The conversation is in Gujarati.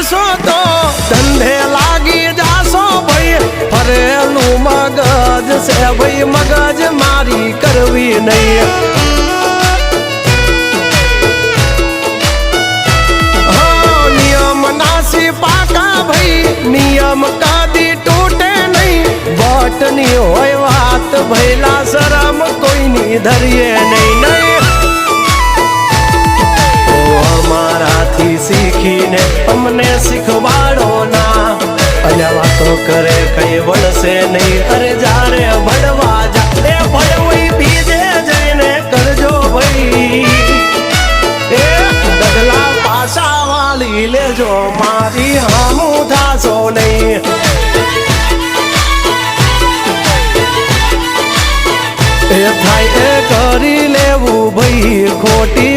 જાશો તો ધંધે લાગી જાશો ભાઈ ફરેલું મગજ છે ભાઈ મગજ મારી કરવી નહીં નિયમ નાસી પાકા ભાઈ નિયમ કદી તૂટે નહીં બટની હોય વાત ભૈલા શરમ કોઈની ધરીએ નહીં નહીં અમારાથી શીખીને અમને શીખવાડો ના અલ્યા વાતો કરે કઈ વળશે નહીં અરે જારે ભણવા જા એ ભણવી બીજે જઈને કરજો ભાઈ એ ડગલા પાછા વાળી લેજો મારી હામું થાશો નહીં એ થાય એ કરી લેવું ભાઈ ખોટી